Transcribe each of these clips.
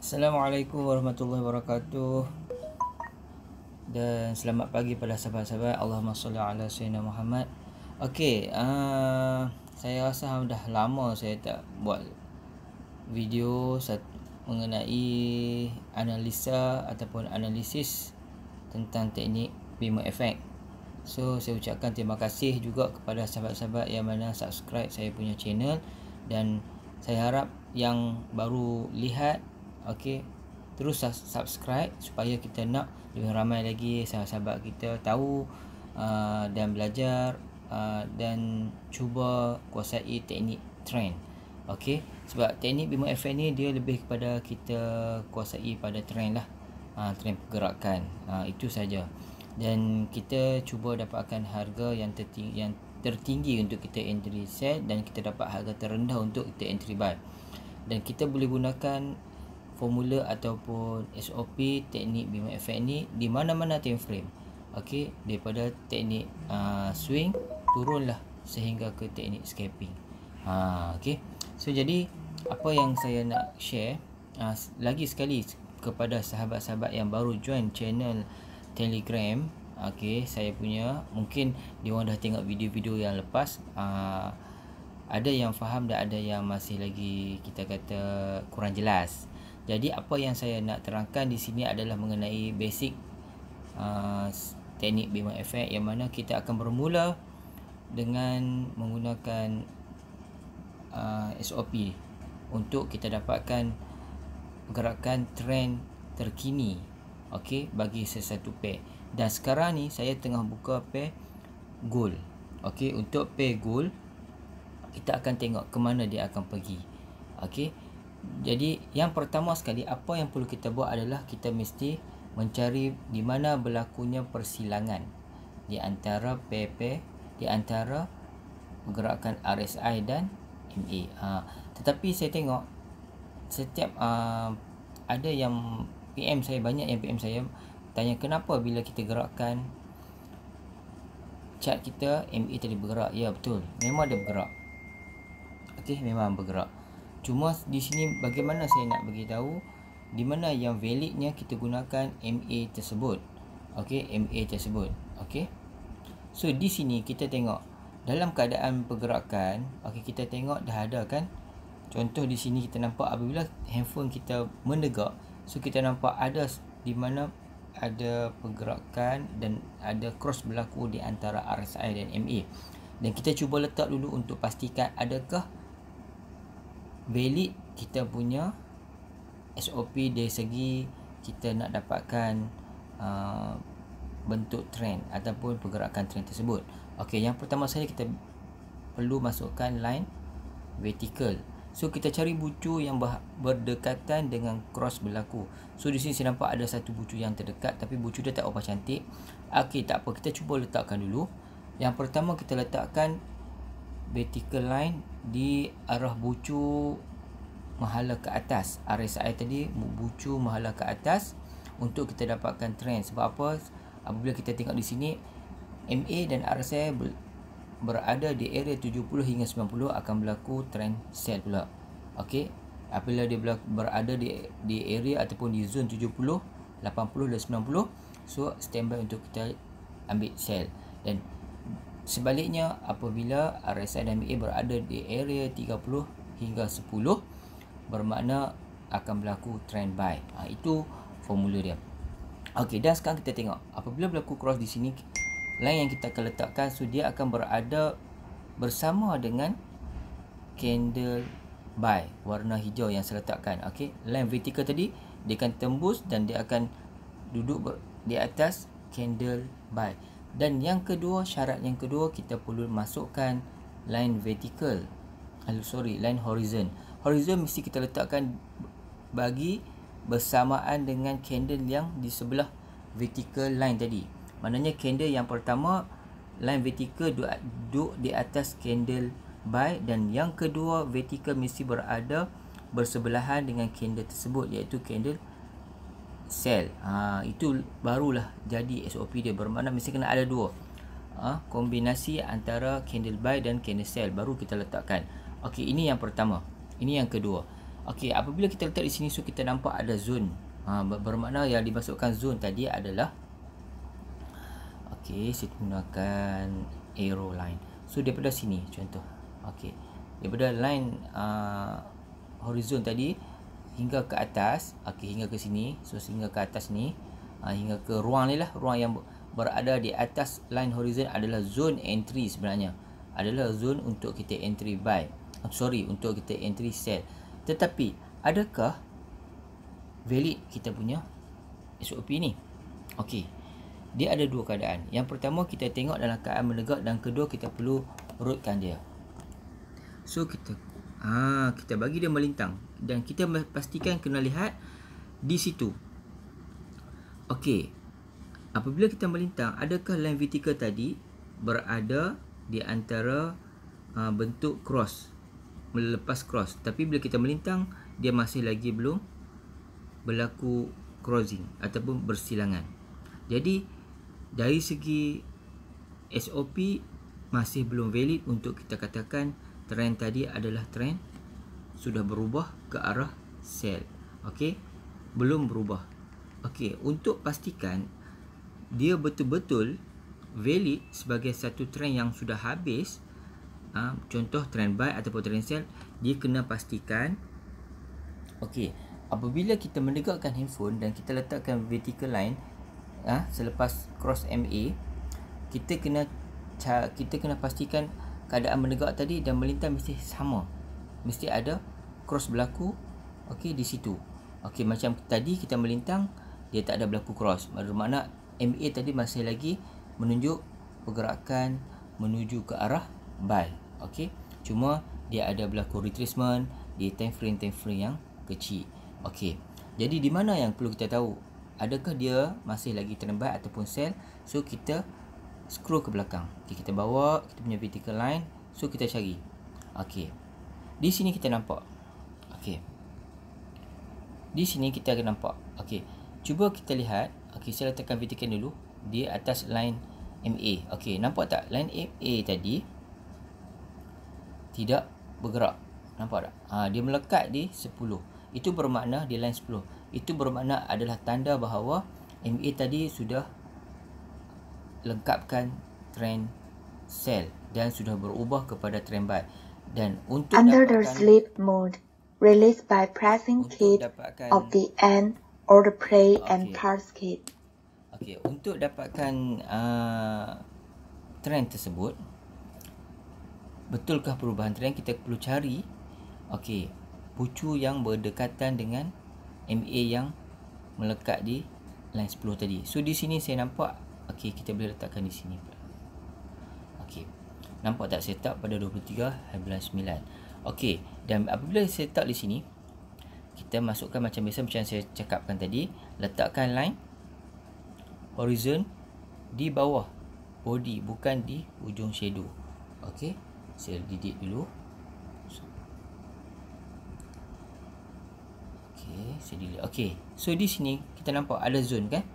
Assalamualaikum warahmatullahi wabarakatuh. Dan selamat pagi pada sahabat-sahabat. Allahumma salli ala sayyidina Muhammad. Okey, saya rasa dah lama saya tak buat video mengenai analisa ataupun analisis tentang teknik Beamer Effect. So saya ucapkan terima kasih juga kepada sahabat-sahabat yang mana subscribe saya punya channel, dan saya harap yang baru lihat, okey, terus subscribe supaya kita nak lebih ramai lagi sahabat-sahabat kita tahu dan belajar dan cuba kuasai teknik trend. Okey, sebab teknik Beamer Effect ni dia lebih kepada kita kuasai pada trend lah, trend pergerakan, itu saja. Dan kita cuba dapatkan harga yang tertinggi untuk kita entry sell, dan kita dapat harga terendah untuk kita entry buy. Dan kita boleh gunakan formula ataupun SOP teknik Beamer Effect ni di mana-mana time frame. Okey, daripada teknik swing turunlah sehingga ke teknik scalping. Okey. So jadi apa yang saya nak share lagi sekali kepada sahabat-sahabat yang baru join channel Telegram. Okey, saya punya, mungkin dia orang dah tengok video-video yang lepas, ada yang faham dan ada yang masih lagi kita kata kurang jelas. Jadi apa yang saya nak terangkan di sini adalah mengenai basic teknik Beamer Effect, yang mana kita akan bermula dengan menggunakan SOP untuk kita dapatkan gerakan trend terkini, okey, bagi sesuatu pair. Dan sekarang ni saya tengah buka pair gold. Okey, untuk pair gold kita akan tengok ke mana dia akan pergi. Okey. Jadi yang pertama sekali, apa yang perlu kita buat adalah kita mesti mencari di mana berlakunya persilangan di antara pair-pair, di antara pergerakan RSI dan MA. Tetapi saya tengok setiap ada yang PM saya, banyak yang PM saya tanya kenapa bila kita gerakkan chart kita MA tadi bergerak. Ya, betul, memang dia bergerak. Okey, memang bergerak. Cuma di sini bagaimana saya nak bagi tahu di mana yang validnya kita gunakan MA tersebut. Okey, MA tersebut. Okey. So di sini kita tengok dalam keadaan pergerakan, okey, kita tengok dah ada kan. Contoh di sini kita nampak apabila handphone kita menegak, so kita nampak ada di mana ada pergerakan dan ada cross berlaku di antara RSI dan MA. Dan kita cuba letak dulu untuk pastikan adakah valid kita punya SOP dari segi kita nak dapatkan bentuk trend ataupun pergerakan trend tersebut. Okey, yang pertama sekali kita perlu masukkan line vertical. So kita cari bucu yang berdekatan dengan cross berlaku. So di sini saya nampak ada satu bucu yang terdekat, tapi bucu dia tak apa cantik. Okey, tak apa, kita cuba letakkan dulu. Yang pertama kita letakkan vertical line di arah bucu menghala ke atas. RSI tadi bucu menghala ke atas untuk kita dapatkan trend. Sebab apa? Apabila kita tengok di sini MA dan RSI berada di area 70 hingga 90 akan berlaku trend sell pula. Okey, apabila dia berada di area ataupun di zone 70, 80 dan 90, so standby untuk kita ambil sell. Dan sebaliknya apabila RSI dan MA berada di area 30 hingga 10, bermakna akan berlaku trend buy. Itu formula dia. Okey, dan sekarang kita tengok apabila berlaku cross di sini, line yang kita akan letakkan, so dia akan berada bersama dengan candle buy warna hijau yang saya letakkan. Okey, line vertical tadi dia akan tembus dan dia akan duduk di atas candle buy. Dan yang kedua, syarat yang kedua, kita perlu masukkan line vertical. Line horizon. Horizon mesti kita letakkan bagi bersamaan dengan candle yang di sebelah vertical line tadi. Maknanya candle yang pertama line vertical duduk di atas candle buy, dan yang kedua vertical mesti berada bersebelahan dengan candle tersebut, iaitu candle sell. Itu barulah jadi SOP dia. Bermakna mesti kena ada dua kombinasi antara candle buy dan candle sell, baru kita letakkan. Okey, ini yang pertama. Ini yang kedua. Okey, apabila kita letak di sini, so kita nampak ada zone. Bermakna yang dimasukkan zone tadi adalah, okey, saya gunakan arrow line. So daripada sini contoh. Okey. Daripada line horizon tadi hingga ke atas, okey, hingga ke sini. So hingga ke atas ni, hingga ke ruang ni lah, ruang yang berada di atas line horizon adalah zone entry sebenarnya. Adalah zone untuk kita entry buy. Untuk kita entry sell. Tetapi adakah valid kita punya SOP ni? Okey. Dia ada dua keadaan. Yang pertama kita tengok dalam keadaan menegak, dan kedua kita perlu rootkan dia. So kita bagi dia melintang, dan kita pastikan kena lihat di situ. Okey. Apabila kita melintang, adakah line vertical tadi berada di antara bentuk cross, melepas cross, tapi bila kita melintang dia masih lagi belum berlaku crossing ataupun bersilangan. Jadi dari segi SOP masih belum valid untuk kita katakan trend tadi adalah trend sudah berubah ke arah sell. Okey, belum berubah. Okey, untuk pastikan dia betul-betul valid sebagai satu trend yang sudah habis, contoh trend buy ataupun trend sell, dia kena pastikan, okey, apabila kita menegakkan handphone dan kita letakkan vertical line selepas cross MA, kita kena pastikan keadaan menegak tadi dan melintang mesti sama, mesti ada cross berlaku, okey, di situ. Okey, macam tadi kita melintang dia tak ada berlaku cross, bermakna MA tadi masih lagi menunjuk pergerakan menuju ke arah buy. Okey, cuma dia ada berlaku retracement di time frame yang kecil. Okey, jadi di mana yang perlu kita tahu, adakah dia masih lagi trend buy ataupun sell? So kita scroll ke belakang. Okay, kita bawa kita punya vertical line, so kita cari. Okey, di sini kita nampak. Okey, di sini kita akan nampak. Okey, cuba kita lihat. Okey, saya letakkan vertical dulu di atas line MA. Okey, nampak tak line MA tadi tidak bergerak? Nampak tak? Dia melekat di 10. Itu bermakna di line 10. Itu bermakna adalah tanda bahawa MA tadi sudah lengkapkan trend sell dan sudah berubah kepada trend buy. Dan untuk under the sleep mode, release by pressing key of the end or the play and pause key. Okey, untuk dapatkan trend tersebut, betulkah perubahan trend, kita perlu cari okey, pucu yang berdekatan dengan MA yang melekat di line 10 tadi. So di sini saya nampak, okey, kita boleh letakkan di sini. Okey, nampak tak saya letak pada 23/9. Okey, dan apabila saya letak di sini, kita masukkan macam biasa, macam saya cakapkan tadi, letakkan line horizon di bawah body, bukan di ujung shadow. Okey, saya delete dulu. Okey, saya delete. Okey, so di sini kita nampak ada zone kan.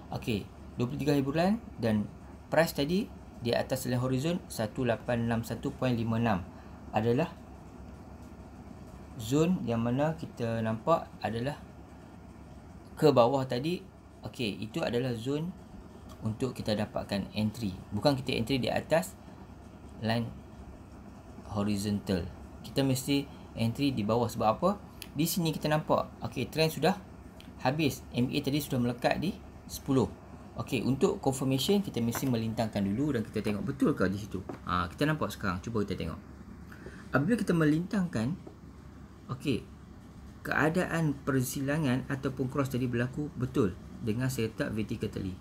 Okey, 23 hari bulan dan price tadi di atas line horizon 1861.56 adalah zone yang mana kita nampak adalah ke bawah tadi. Okey, itu adalah zone untuk kita dapatkan entry. Bukan kita entry di atas line horizontal. Kita mesti entry di bawah. Sebab apa? Di sini kita nampak, okey, trend sudah habis. MA tadi sudah melekat di 10. Okey, untuk confirmation kita mesti melintangkan dulu dan kita tengok betul ke di situ. Kita nampak sekarang. Cuba kita tengok. Apabila kita melintangkan, okey, keadaan persilangan ataupun cross tadi berlaku betul dengan saya letak vertical tadi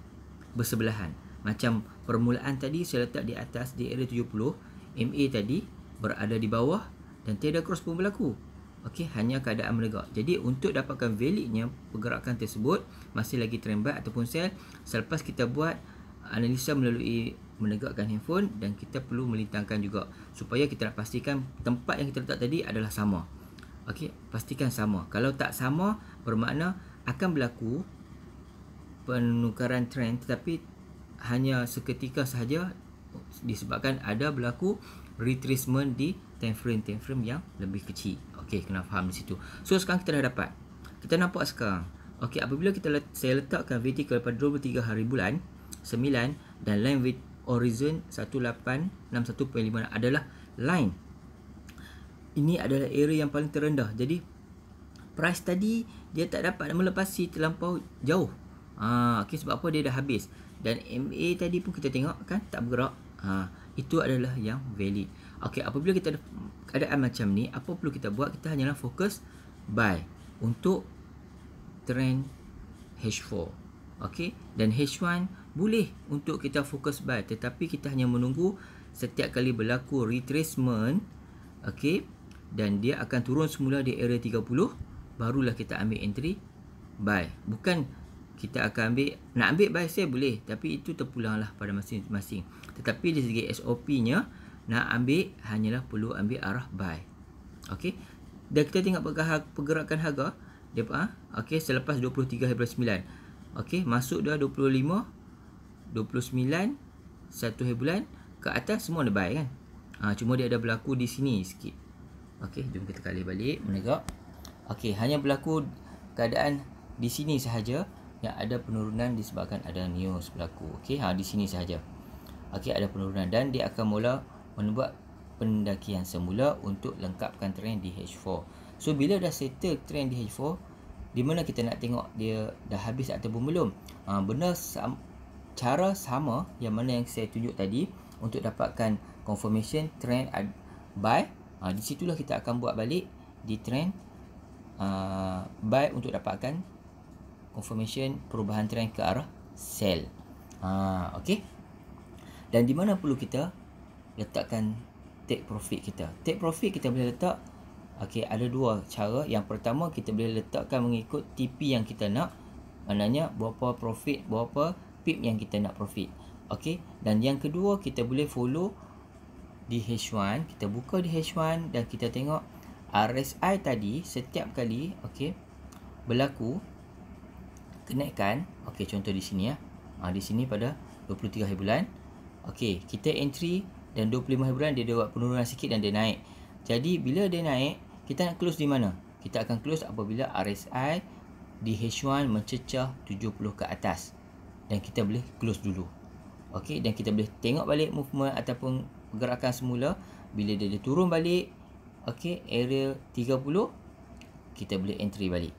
bersebelahan. Macam permulaan tadi saya letak di atas di area 70, MA tadi berada di bawah dan tiada cross pun berlaku. Okey, hanya keadaan menegak. Jadi untuk dapatkan validnya pergerakan tersebut masih lagi trend buy ataupun sell, selepas kita buat analisa melalui menegakkan handphone, dan kita perlu melintangkan juga supaya kita nak pastikan tempat yang kita letak tadi adalah sama. Okey, pastikan sama. Kalau tak sama, bermakna akan berlaku penukaran trend tetapi hanya seketika sahaja disebabkan ada berlaku retracement di time frame yang lebih kecil. Okey, kena faham di situ. So sekarang kita dah dapat. Kita nampak sekarang. Okey, apabila saya letakkan vertical pada 23 hari bulan 9 dan line horizon 1861.5 adalah line. Ini adalah area yang paling terendah. Jadi price tadi dia tak dapat melepasi terlampau jauh. Okey, sebab apa? Dia dah habis. Dan MA tadi pun kita tengok kan tak bergerak. Itu adalah yang valid. Okey, apabila kita ada keadaan macam ni, apa perlu kita buat? Kita hanyalah fokus buy untuk trend H4. Okey, dan H1 boleh untuk kita fokus buy, tetapi kita hanya menunggu setiap kali berlaku retracement, okey, dan dia akan turun semula di area 30, barulah kita ambil entry buy. Bukan kita akan nak ambil buy sell boleh, tapi itu terpulanglah pada masing-masing. Tetapi dari segi SOP-nya, nak ambil hanyalah perlu ambil arah buy. Okey, dan kita tengok pergerakan harga dia okey, selepas 23 hari bulan 9. Okey, masuk dah 25, 29, 1 hari bulan ke atas semua ada buy kan. Cuma dia ada berlaku di sini sikit. Okey, jom kita kali balik menegak. Okey, hanya berlaku keadaan di sini sahaja yang ada penurunan disebabkan ada news berlaku. Okey, di sini sahaja. Okey, ada penurunan dan dia akan mula membuat pendakian semula untuk lengkapkan trend di H4. So bila dah settle trend di H4, di mana kita nak tengok dia dah habis ataupun belum? Cara sama yang mana yang saya tunjuk tadi untuk dapatkan confirmation trend buy. Di situlah kita akan buat balik di trend buy untuk dapatkan confirmation perubahan trend ke arah sell. Okey. Dan di mana perlu kita letakkan take profit kita? Take profit kita boleh letak, okey, ada dua cara. Yang pertama, kita boleh letakkan mengikut TP yang kita nak. Maknanya berapa profit, berapa pip yang kita nak profit. Okey, dan yang kedua, kita boleh follow di H1. Kita buka di H1 dan kita tengok RSI tadi setiap kali, okey, berlaku kenaikan. Okey, contoh di sini ya. Di sini pada 23 hari bulan. Okey, kita entry dan 25 hari bulan dia buat penurunan sikit dan dia naik. Jadi bila dia naik, kita nak close di mana? Kita akan close apabila RSI di H1 mencecah 70 ke atas. Dan kita boleh close dulu. Okey, dan kita boleh tengok balik movement ataupun pergerakan semula. Bila dia turun balik, okey, area 30, kita boleh entry balik.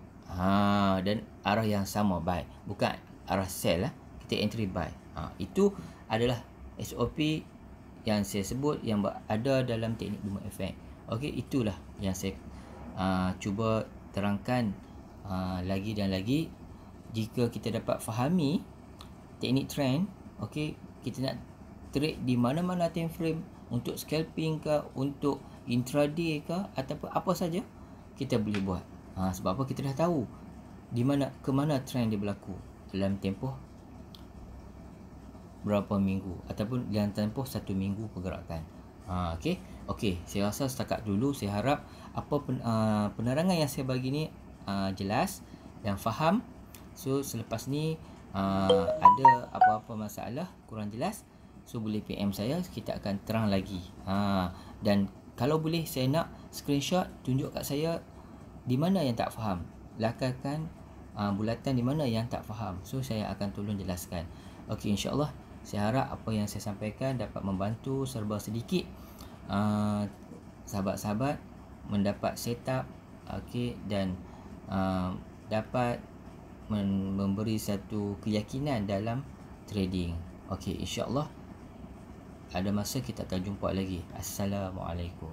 Dan arah yang sama buy, bukan arah sell lah. Kita entry buy. Itu adalah SOP yang saya sebut yang ada dalam teknik Boomer Effect. Okey, itulah yang saya cuba terangkan lagi dan lagi. Jika kita dapat fahami teknik trend, okey, kita nak trade di mana-mana time frame, untuk scalping ke, untuk intraday ke, ataupun apa saja kita boleh buat. Sebab apa? Kita dah tahu di mana ke mana trend dia berlaku dalam tempoh berapa minggu ataupun dalam tempoh 1 minggu pergerakan. Okey, saya rasa setakat dulu. Saya harap apa penerangan yang saya bagi ni jelas dan faham. So selepas ni ada apa-apa masalah kurang jelas, so boleh PM saya, kita akan terang lagi. Dan kalau boleh saya nak screenshot, tunjuk kat saya di mana yang tak faham. Lakarkan bulatan di mana yang tak faham. So saya akan tolong jelaskan. Okey, insya-Allah saya harap apa yang saya sampaikan dapat membantu serba sedikit sahabat-sahabat mendapat setup, okey, dan dapat memberi satu keyakinan dalam trading. Okey, insya-Allah ada masa kita akan jumpa lagi. Assalamualaikum.